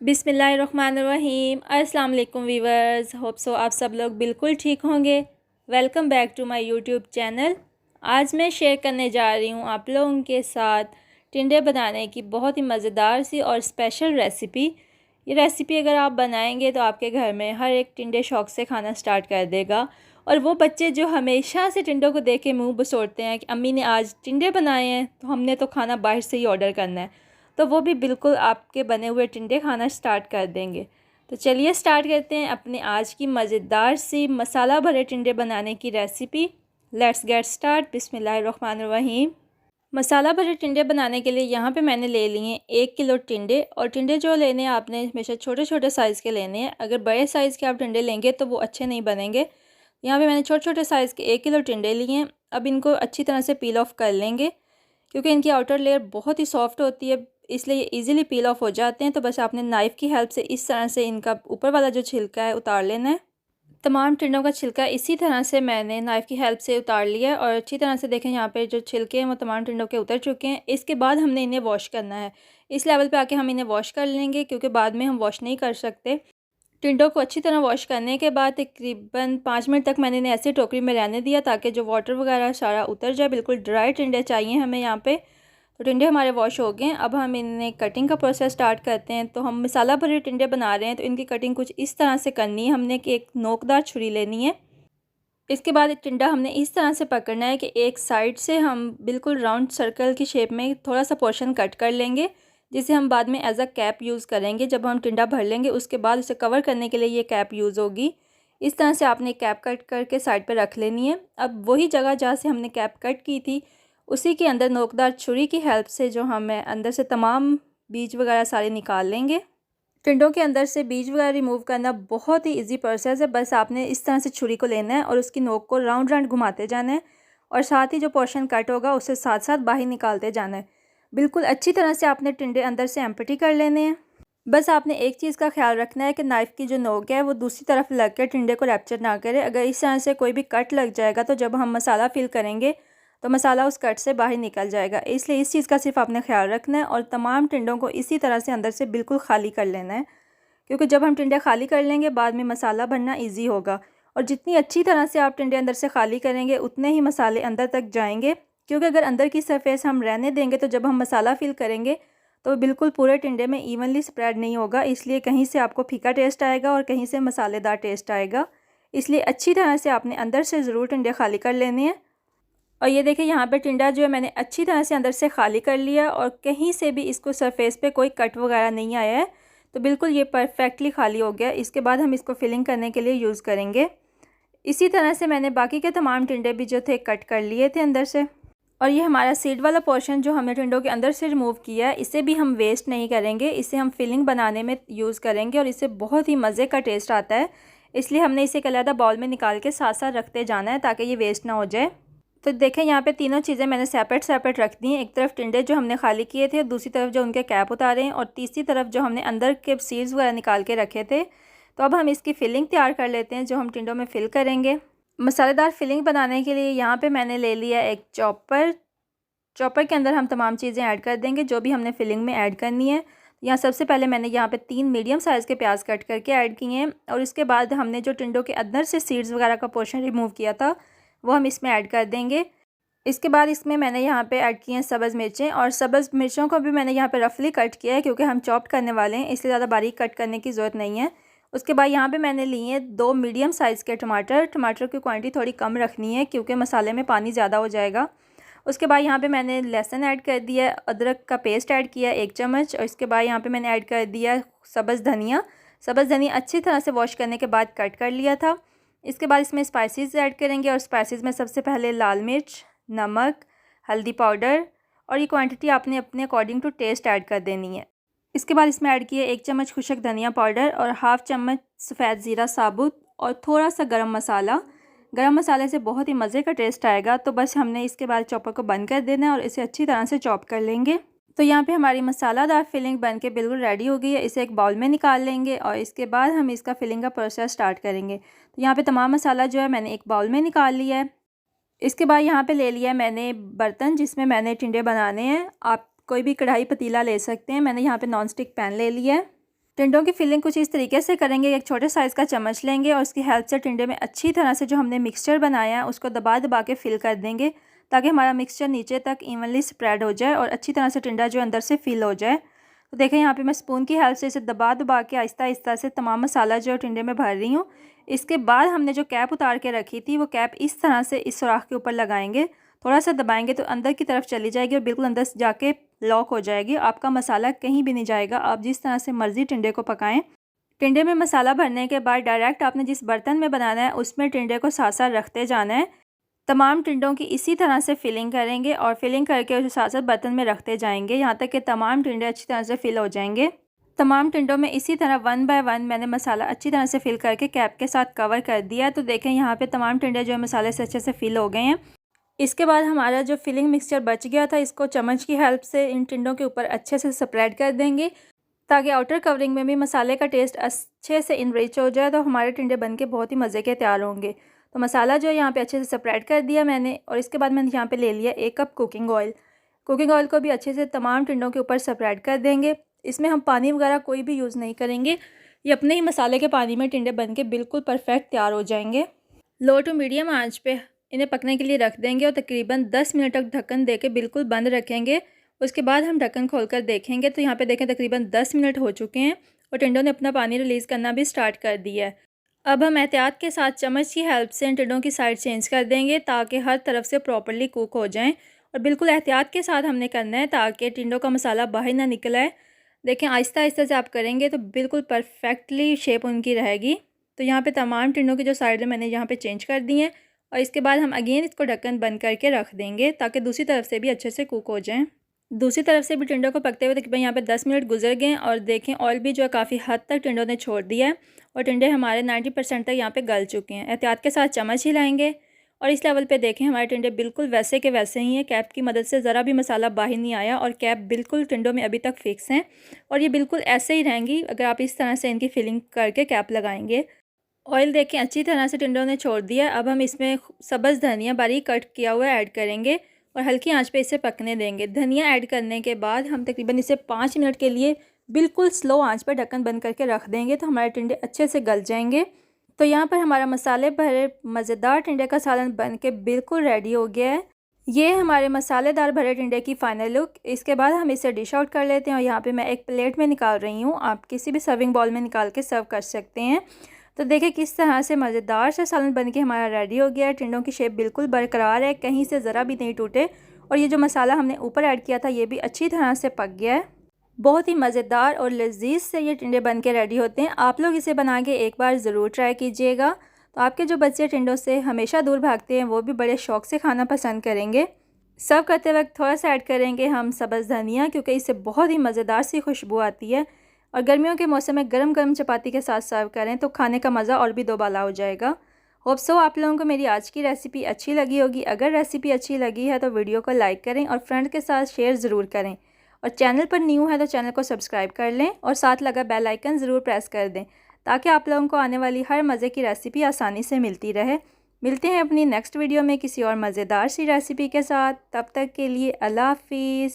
बिस्मिल्लाहिर्रहमानिर्रहीम। अस्सलाम वालेकुम वीवर्स, होप सो आप सब लोग बिल्कुल ठीक होंगे। Welcome back to my YouTube channel. आज मैं शेयर करने जा रही हूँ आप लोगों के साथ टिंडे बनाने की बहुत ही मज़ेदार सी और स्पेशल रेसिपी। ये रेसिपी अगर आप बनाएंगे तो आपके घर में हर एक टिंडे शौक़ से खाना स्टार्ट कर देगा। और वो बच्चे जो हमेशा से टिंडों को देख के मुँह बसोड़ते हैं कि अम्मी ने आज टिंडे बनाए हैं तो हमने तो खाना बाहर से ही ऑर्डर करना है, तो वो भी बिल्कुल आपके बने हुए टिंडे खाना स्टार्ट कर देंगे। तो चलिए स्टार्ट करते हैं अपने आज की मज़ेदार सी मसाला भरे टिंडे बनाने की रेसिपी। Let's get start. बिस्मिल्लाहिर्रहमानिर्रहीम। मसाला भरे टिंडे बनाने के लिए यहाँ पे मैंने ले लिए 1 किलो टिंडे। और टिंडे जो लेने हैं आपने हमेशा छोटे छोटे साइज़ के लेने हैं। अगर बड़े साइज़ के आप टिंडे लेंगे तो वो अच्छे नहीं बनेंगे। यहाँ पे मैंने छोटे छोटे साइज़ के 1 किलो टिंडे लिए हैं। अब इनको अच्छी तरह से पील ऑफ़ कर लेंगे क्योंकि इनकी आउटर लेयर बहुत ही सॉफ्ट होती है, इसलिए ये इजीली पील ऑफ हो जाते हैं। तो बस आपने नाइफ़ की हेल्प से इस तरह से इनका ऊपर वाला जो छिलका है उतार लेना है। तमाम टिंडों का छिलका इसी तरह से मैंने नाइफ़ की हेल्प से उतार लिया है और अच्छी तरह से देखें यहाँ पे जो छिलके हैं वो तमाम टिंडों के उतर चुके हैं। इसके बाद हमने इन्हें वॉश करना है। इस लेवल पे आके हम इन्हें वॉश कर लेंगे क्योंकि बाद में हम वॉश नहीं कर सकते। टिंडों को अच्छी तरह वॉश करने के बाद तकरीबन 5 मिनट तक मैंने इन्हें ऐसे टोकरी में रहने दिया ताकि जो वाटर वगैरह सारा उतर जाए। बिल्कुल ड्राई टिंडे चाहिए हमें यहाँ पे। तो टिंडे हमारे वॉश हो गए हैं। अब हम इन्हें कटिंग का प्रोसेस स्टार्ट करते हैं। तो हम मसाला भरे टिंडे बना रहे हैं तो इनकी कटिंग कुछ इस तरह से करनी है। हमने एक नोकदार छुरी लेनी है। इसके बाद टिंडा हमने इस तरह से पकड़ना है कि एक साइड से हम बिल्कुल राउंड सर्कल की शेप में थोड़ा सा पोर्शन कट कर लेंगे, जिसे हम बाद में एज अ कैप यूज़ करेंगे। जब हम टिंडा भर लेंगे उसके बाद उसे कवर करने के लिए ये कैप यूज़ होगी। इस तरह से आपने कैप कट करके साइड पर रख लेनी है। अब वही जगह जहाँ से हमने कैप कट की थी उसी के अंदर नोकदार छुरी की हेल्प से जो हमें अंदर से तमाम बीज वगैरह सारे निकाल लेंगे। टिंडों के अंदर से बीज वगैरह रिमूव करना बहुत ही इजी प्रोसेस है। बस आपने इस तरह से छुरी को लेना है और उसकी नोक को राउंड राउंड घुमाते जाना है और साथ ही जो पोर्शन कट होगा उसे साथ साथ बाहर निकालते जाना है। बिल्कुल अच्छी तरह से आपने टिंडे अंदर से एम्प्टी कर लेने हैं। बस आपने एक चीज़ का ख्याल रखना है कि नाइफ़ की जो नोक है वो दूसरी तरफ लग कर टिंडे को रैप्चर ना करे। अगर इस तरह से कोई भी कट लग जाएगा तो जब हम मसाला फिल करेंगे तो मसाला उस कट से बाहर निकल जाएगा। इसलिए इस चीज़ का सिर्फ आपने ख्याल रखना है और तमाम टिंडों को इसी तरह से अंदर से बिल्कुल खाली कर लेना है, क्योंकि जब हम टिंडे खाली कर लेंगे बाद में मसाला भरना ईजी होगा। और जितनी अच्छी तरह से आप टिंडे अंदर से खाली करेंगे उतने ही मसाले अंदर तक जाएंगे, क्योंकि अगर अंदर की सरफेस हम रहने देंगे तो जब हम मसाला फिल करेंगे तो बिल्कुल पूरे टिंडे में इवनली स्प्रेड नहीं होगा। इसलिए कहीं से आपको फीका टेस्ट आएगा और कहीं से मसालेदार टेस्ट आएगा। इसलिए अच्छी तरह से आपने अंदर से ज़रूर टिंडे खाली कर लेने हैं। और ये देखिए यहाँ पे टिंडा जो है मैंने अच्छी तरह से अंदर से खाली कर लिया और कहीं से भी इसको सरफेस पे कोई कट वगैरह नहीं आया है। तो बिल्कुल ये परफेक्टली खाली हो गया। इसके बाद हम इसको फिलिंग करने के लिए यूज़ करेंगे। इसी तरह से मैंने बाकी के तमाम टिंडे भी जो थे कट कर लिए थे अंदर से। और ये हमारा सीड वाला पोर्शन जो हमने टिंडों के अंदर से रिमूव किया है इसे भी हम वेस्ट नहीं करेंगे। इसे हम फिलिंग बनाने में यूज़ करेंगे और इससे बहुत ही मज़े का टेस्ट आता है। इसलिए हमने इसे एक अलग बाउल में निकाल के साथ साथ रखते जाना है ताकि ये वेस्ट ना हो जाए। तो देखें यहाँ पे तीनों चीज़ें मैंने सेपरेट रख दी हैं। एक तरफ टिंडे जो हमने खाली किए थे, दूसरी तरफ जो उनके कैप उतारे हैं और तीसरी तरफ जो हमने अंदर के सीड्स वगैरह निकाल के रखे थे। तो अब हम इसकी फिलिंग तैयार कर लेते हैं जो हम टिंडों में फ़िल करेंगे। मसालेदार फिलिंग बनाने के लिए यहाँ पे मैंने ले लिया एक चॉपर के अंदर हम तमाम चीज़ें ऐड कर देंगे जो भी हमने फिलिंग में ऐड करनी है। यहाँ सबसे पहले मैंने यहाँ पे 3 मीडियम साइज़ के प्याज कट करके ऐड किए हैं और इसके बाद हमने जो टिंडों के अंदर से सीड्स वगैरह का पोर्शन रिमूव किया था वो हम इसमें ऐड कर देंगे। इसके बाद इसमें मैंने यहाँ पे ऐड किए हैं सब्ज़ मिर्चें और सब्ज़ मिर्चों को भी मैंने यहाँ पे रफली कट किया है क्योंकि हम चॉप करने वाले हैं, इसलिए ज़्यादा बारीक कट करने की ज़रूरत नहीं है। उसके बाद यहाँ पे मैंने लिए हैं 2 मीडियम साइज़ के टमाटर की क्वांटिटी थोड़ी कम रखनी है क्योंकि मसाले में पानी ज़्यादा हो जाएगा। उसके बाद यहाँ पे मैंने लहसुन ऐड कर दिया, अदरक का पेस्ट ऐड किया 1 चम्मच और इसके बाद यहाँ पे मैंने ऐड कर दिया सब्ज़ धनिया अच्छी तरह से वॉश करने के बाद कट कर लिया था। इसके बाद इसमें स्पाइसेस ऐड करेंगे और स्पाइसेस में सबसे पहले लाल मिर्च, नमक, हल्दी पाउडर और ये क्वांटिटी आपने अपने अकॉर्डिंग टू टेस्ट ऐड कर देनी है। इसके बाद इसमें ऐड किया 1 चम्मच खुशक धनिया पाउडर और हाफ़ चम्मच सफ़ेद ज़ीरा साबुत और थोड़ा सा गरम मसाला। गरम मसाले से बहुत ही मज़े का टेस्ट आएगा। तो बस हमने इसके बाद चॉपर को बंद कर देना है और इसे अच्छी तरह से चॉप कर लेंगे। तो यहाँ पे हमारी मसालादार फिलिंग बन के बिल्कुल रेडी हो गई है। इसे एक बाउल में निकाल लेंगे और इसके बाद हम इसका फिलिंग का प्रोसेस स्टार्ट करेंगे। तो यहाँ पे तमाम मसाला जो है मैंने एक बाउल में निकाल लिया है। इसके बाद यहाँ पे ले लिया है मैंने बर्तन जिसमें मैंने टिंडे बनाने हैं। आप कोई भी कढ़ाई पतीला ले सकते हैं। मैंने यहाँ पे नॉन स्टिक पैन ले लिया है। टिंडों की फिलिंग कुछ इस तरीके से करेंगे। एक छोटे साइज़ का चम्मच लेंगे और उसकी हेल्प से टिंडे में अच्छी तरह से जो हमने मिक्सचर बनाया है उसको दबा दबा के फिल कर देंगे, ताकि हमारा मिक्सचर नीचे तक इवनली स्प्रेड हो जाए और अच्छी तरह से टिंडा जो अंदर से फिल हो जाए। तो देखें यहाँ पे मैं स्पून की हेल्प से इसे दबा दबा के आहिस्ता आहिस्ता से तमाम मसाला जो टिंडे में भर रही हूँ। इसके बाद हमने जो कैप उतार के रखी थी वो कैप इस तरह से इस सुराख के ऊपर लगाएंगे। थोड़ा सा दबाएंगे तो अंदर की तरफ चली जाएगी और बिल्कुल अंदर जाके लॉक हो जाएगी। आपका मसाला कहीं भी नहीं जाएगा। आप जिस तरह से मर्ज़ी टिंडे को पकाएं। टिंडे में मसाला भरने के बाद डायरेक्ट आपने जिस बर्तन में बनाना है उसमें टिंडे को साथ साथ रखते जाना है। तमाम टिंडों की इसी तरह से फिलिंग करेंगे और फिलिंग करके उसे साथ साथ बर्तन में रखते जाएंगे यहाँ तक कि तमाम टिंडे अच्छी तरह से फिल हो जाएंगे। तमाम टिंडों में इसी तरह 1 बाय 1 मैंने मसाला अच्छी तरह से फिल करके कैप के साथ कवर कर दिया। तो देखें यहाँ पे तमाम टिंडे जो है मसाले से अच्छे से फिल हो गए हैं। इसके बाद हमारा जो फिलिंग मिक्सचर बच गया था इसको चम्मच की हेल्प से इन टिंडों के ऊपर अच्छे से स्प्रेड कर देंगे, ताकि आउटर कवरिंग में भी मसाले का टेस्ट अच्छे से इनरिच हो जाए। तो हमारे टिंडे बनके बहुत ही मज़े के तैयार होंगे। तो मसाला जो है यहाँ पे अच्छे से स्प्रेड कर दिया मैंने और इसके बाद मैंने यहाँ पे ले लिया 1 cup cooking oil. Cooking oil को भी अच्छे से तमाम टिंडों के ऊपर स्प्रेड कर देंगे। इसमें हम पानी वगैरह कोई भी यूज़ नहीं करेंगे। ये अपने ही मसाले के पानी में टिंडे बन के बिल्कुल परफेक्ट तैयार हो जाएंगे। लो टू मीडियम आंच पे इन्हें पकने के लिए रख देंगे और तकरीबन 10 मिनट तक ढक्कन दे के बिल्कुल बंद रखेंगे। उसके बाद हम ढक्कन खोलकर देखेंगे तो यहाँ पे देखें तकरीबन 10 मिनट हो चुके हैं और टिंडों ने अपना पानी रिलीज़ करना भी स्टार्ट कर दिया है। अब हम एहतियात के साथ चम्मच की हेल्प से इन टिंडों की साइड चेंज कर देंगे, ताकि हर तरफ से प्रॉपर्ली कुक हो जाएं। और बिल्कुल एहतियात के साथ हमने करना है ताकि टिंडों का मसाला बाहर ना निकल आए। देखें आहिस्ता आहिस्ता से आप करेंगे तो बिल्कुल परफेक्टली शेप उनकी रहेगी। तो यहाँ पे तमाम टिंडों की जो साइड है मैंने यहाँ पे चेंज कर दी हैं और इसके बाद हम अगेन इसको ढक्कन बंद करके रख देंगे, ताकि दूसरी तरफ से भी अच्छे से कुक हो जाएँ। दूसरी तरफ से भी टिंडों को पकते हुए तकरीबन यहाँ पे 10 मिनट गुजर गए और देखें ऑयल भी जो है काफ़ी हद तक टिंडों ने छोड़ दिया है और टिंडे हमारे 90% तक यहाँ पे गल चुके हैं। एहतियात के साथ चम्मच हिलाएंगे और इस लेवल पे देखें हमारे टिंडे बिल्कुल वैसे के वैसे ही हैं। कैप की मदद से ज़रा भी मसाला बाहर नहीं आया और कैप बिल्कुल टिंडों में अभी तक फिक्स हैं और ये बिल्कुल ऐसे ही रहेंगी अगर आप इस तरह से इनकी फिलिंग करके कैप लगाएंगे। ऑयल देखें अच्छी तरह से टिंडों ने छोड़ दिया। अब हम इसमें सब्ज़ धनिया बारीक कट किया हुआ ऐड करेंगे और हल्की आंच पे इसे पकने देंगे। धनिया ऐड करने के बाद हम तकरीबन इसे 5 मिनट के लिए बिल्कुल स्लो आंच पर ढक्कन बंद करके रख देंगे, तो हमारे टिंडे अच्छे से गल जाएंगे। तो यहाँ पर हमारा मसाले भरे मज़ेदार टिंडे का सालन बन के बिल्कुल रेडी हो गया है। ये हमारे मसालेदार भरे टिंडे की फ़ाइनल लुक। इसके बाद हम इसे डिश आउट कर लेते हैं और यहाँ पर मैं एक प्लेट में निकाल रही हूँ। आप किसी भी सर्विंग बाउल में निकाल के सर्व कर सकते हैं। तो देखिए किस तरह से मज़ेदार से सालन बन के हमारा रेडी हो गया है। टिंडों की शेप बिल्कुल बरकरार है, कहीं से ज़रा भी नहीं टूटे और ये जो मसाला हमने ऊपर ऐड किया था ये भी अच्छी तरह से पक गया है। बहुत ही मज़ेदार और लजीज से ये टिंडे बन के रेडी होते हैं। आप लोग इसे बना के एक बार ज़रूर ट्राई कीजिएगा। तो आपके जो बच्चे टिंडों से हमेशा दूर भागते हैं वो भी बड़े शौक़ से खाना पसंद करेंगे। सर्व करते वक्त थोड़ा सा ऐड करेंगे हम सब्ज़ धनिया, क्योंकि इससे बहुत ही मज़ेदार सी खुशबू आती है और गर्मियों के मौसम में गरम गरम चपाती के साथ सर्व करें तो खाने का मज़ा और भी दोबाला हो जाएगा। होप सो आप लोगों को मेरी आज की रेसिपी अच्छी लगी होगी। अगर रेसिपी अच्छी लगी है तो वीडियो को लाइक करें और फ्रेंड के साथ शेयर ज़रूर करें और चैनल पर न्यू है तो चैनल को सब्सक्राइब कर लें और साथ लगा बेल आइकन ज़रूर प्रेस कर दें, ताकि आप लोगों को आने वाली हर मज़े की रेसिपी आसानी से मिलती रहे। मिलते हैं अपनी नेक्स्ट वीडियो में किसी और मज़ेदार सी रेसिपी के साथ। तब तक के लिए अल्लाह हाफिज़।